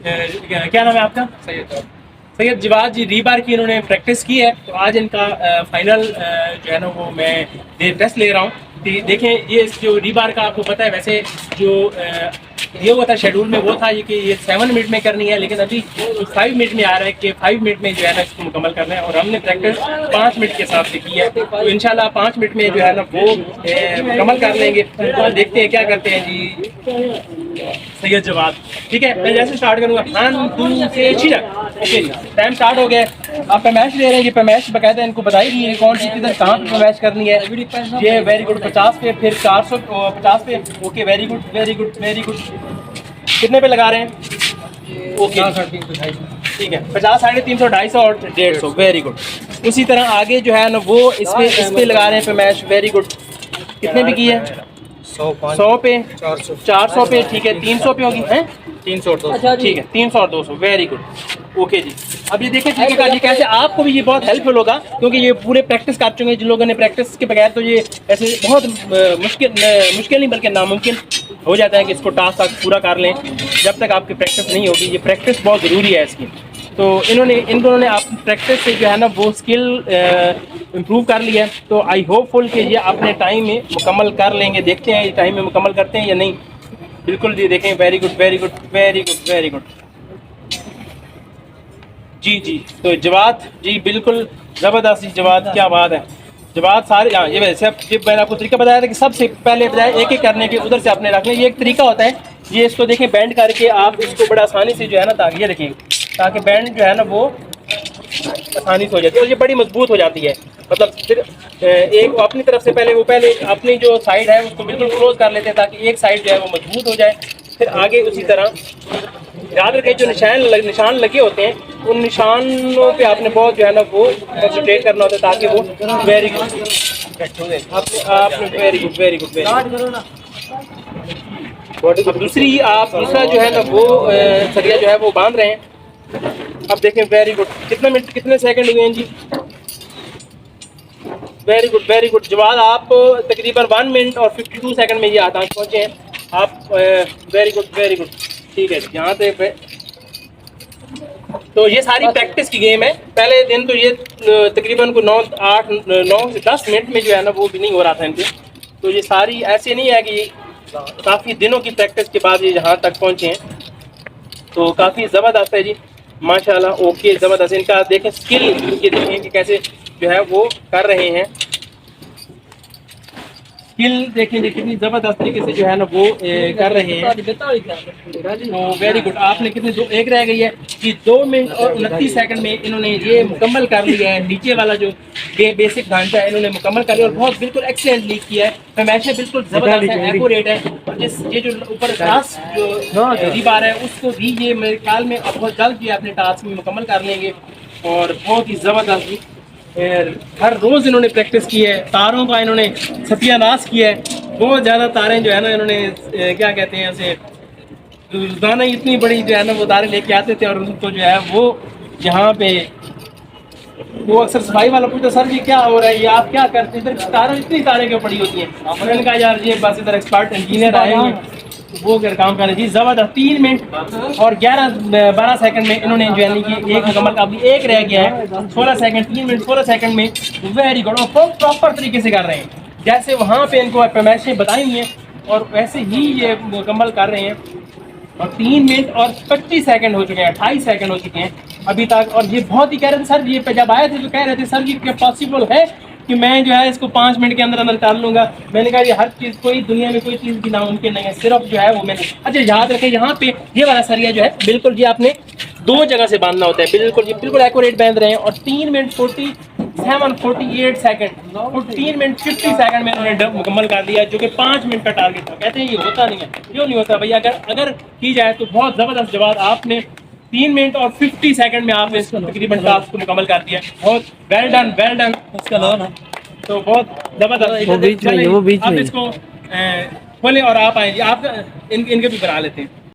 क्या नाम है आपका? सैयद। सैयद जवाद जी रीबार की इन्होंने प्रैक्टिस की है, तो आज इनका फाइनल जो है ना वो मैं टेस्ट ले रहा हूँ। देखें ये जो रीबार का आपको पता है, वैसे जो ये हुआ था शेड्यूल में वो था ये कि ये 7 मिनट में करनी है, लेकिन अभी 5 मिनट में आ रहा है कि 5 मिनट में जो है ना इसको मुकम्मल करना है, और हमने प्रैक्टिस 5 मिनट के हिसाब से की है, तो इंशाल्लाह 5 मिनट में जो है ना वो मुकम्मल कर लेंगे। तो देखते हैं क्या करते हैं जी सैयद जवाद। ठीक है, मैं जैसे स्टार्ट करूँगा 1 2 से छिड़क। ओके, टाइम स्टार्ट हो गया। आप पैमाइश ले रहे हैं, ये पैमाइश बकायदा इनको बताई गई है कौन सी किधर कहाँ पे पैमाइश करनी है। ये वेरी गुड 50 पे, फिर 450 पे। Okay, very good very good very good. कितने पे लगा रहे हैं? ओके ठीक है, 50 350 250 और 150। Very good. उसी तरह आगे जो है ना वो इस पे लगा रहे हैं पैमाइश। Very good. कितने पे की है? 100 पे, 400 पे। ठीक है, 300 पे होगी है, 300 और 200। ठीक है, 300 और 200। Very good. ओके जी, अब ये देखें तरीका जी कैसे आपको भी ये बहुत हेल्पफुल होगा, क्योंकि ये पूरे प्रैक्टिस कर चुके हैं। जिन लोगों ने प्रैक्टिस के बगैर तो ये ऐसे बहुत मुश्किल नहीं बल्कि नामुमकिन हो जाता है कि इसको टास्क आप पूरा कर लें जब तक आपकी प्रैक्टिस नहीं होगी। ये प्रैक्टिस बहुत ज़रूरी है इसकी। तो इन दोनों ने आप प्रैक्टिस से जो है ना वो स्किल इम्प्रूव कर लिया है। तो आई होपफुल कि ये अपने टाइम में मुकम्मल कर लेंगे। देखते हैं ये टाइम में मुकम्मल करते हैं या नहीं। बिल्कुल जी, देखें। Very good very good very good very good जी जी। तो जवाद जी बिल्कुल ज़बरदस्त जी। जवाद क्या बात है। जवाद सारे हाँ, ये वैसे जब मैंने आपको तरीका बताया था कि सबसे पहले बजाय एक एक करने के उधर से अपने रखने, ये एक तरीका होता है। ये इसको देखें बैंड करके आप इसको बड़ा आसानी से जो है ना, ताकि ये देखें, ताकि बैंड जो है ना वो आसानी से हो जाती है और ये बड़ी मजबूत हो जाती है। मतलब फिर एक अपनी तरफ से पहले अपनी जो साइड है उसको बिल्कुल क्लोज कर लेते हैं ताकि एक साइड जो है वो मजबूत हो जाए। फिर आगे उसी तरह याद रखें जो निशान लगे होते हैं उन निशानों पे आपने बहुत जो है ना वो कंसंट्रेट करना होता है ताकि वो वेरी गुड आपने very good very good very good. दूसरा जो है ना वो सरिया जो है वो बांध रहे हैं। अब देखें, वेरी गुड। कितने मिनट कितने सेकंड हुए हैं जी? Very good very good. जवाब आप तकरीबन 1 मिनट और 52 सेकंड में ये आता पहुंचे हैं आप। Very good very good. ठीक है, यहाँ से तो ये सारी प्रैक्टिस की गेम है। पहले दिन तो ये तकरीबन को 9 से 10 मिनट में जो है ना वो भी नहीं हो रहा था इनके। तो ये सारी ऐसे नहीं है कि काफ़ी दिनों की प्रैक्टिस के बाद ये यहाँ तक पहुँचे हैं। तो काफ़ी ज़बरदस्त है जी, माशाल्लाह। ओके, ज़बरदस्त। इनका देखें स्किल, इनके देखें कि कैसे जो है वो कर रहे हैं। स्किल देखें कितनी ज़बरदस्त तरीके से जो है ना वो कर रहे हैं। तो वेरी गुड। आपने कितने एक रह गई है कि 2 मिनट और 29 सेकंड में इन्होंने ये मुकम्मल कर लिया है। नीचे वाला जो बेसिक ढांचा है इन्होंने मुकम्मल कर लिया और बहुत बिल्कुल एक्सीलेंट लीक किया है। फरमाइशें बिल्कुल ज़बरदस्त है, एक्यूरेट है। और ये जो ऊपर टास्क जो रीबार है उसको भी ये मेरे ख्याल में अब बहुत जल्द ये अपने टास्क में मुकम्मल कर लेंगे। और बहुत ही ज़बरदस्त हर रोज़ इन्होंने प्रैक्टिस की है। तारों का इन्होंने सत्यानाश किया है। बहुत ज़्यादा तारें जो है ना इन्होंने क्या कहते हैं उसे, रोज़ाना इतनी बड़ी जो है ना वो तारें लेके आते थे और उनको जो है वो यहाँ पे वो अक्सर सफाई वाला पूछता, सर जी क्या हो रहा है, ये आप क्या करते हैं? इधर तारें इतनी तारें क्यों पड़ी होती हैं? मैंने कहा यार ये बस इधर एक्सपर्ट इंजीनियर आएंगे वो कर काम कर रहे जी। ज़बरदस्त। 3 मिनट और 12 सेकंड में इन्होंने जो है कि एक मुकम्मल का अभी एक रह गया है। 16 सेकंड, 3 मिनट 16 सेकंड में। Very good. और प्रॉपर तरीके से कर रहे हैं जैसे वहाँ पे इनको पैमाइशें बताई हुई हैं और वैसे ही ये मुकम्मल कर रहे हैं। और 3 मिनट और 25 सेकंड हो चुके हैं, 28 सेकंड हो चुके हैं अभी तक। और ये बहुत ही कह रहे थे सर, ये जब आए थे तो कह रहे थे सर जी क्या पॉसिबल है कि मैं जो है इसको 5 मिनट के अंदर अंदर टाल लूंगा? मैंने कहा ये हर चीज़, कोई दुनिया में कोई चीज़ भी नामुमकिन नहीं है, सिर्फ जो है वो मैंने। अच्छा याद रखें यहाँ पे ये वाला सरिया जो है बिल्कुल जी आपने 2 जगह से बांधना होता है। बिल्कुल एक्यूरेट बांध रहे हैं। और 3 मिनट 48 सेकंड और 3 मिनट 50 सेकंड में उन्होंने मुकम्मल कर दिया, जो कि 5 मिनट का टारगेट था। कहते हैं ये होता नहीं है, क्यों नहीं होता भैया? अगर की जाए तो बहुत ज़बरदस्त जवाब आपने 3 मिनट और 50 सेकंड में आपने तकरीबन टास्क को मुकम्मल कर दिया। बहुत वेल डन उसका नाम है। तो बहुत ज़बरदस्त। आप इसको खोलें और आप आएंगे, आप इनके भी बना लेते हैं।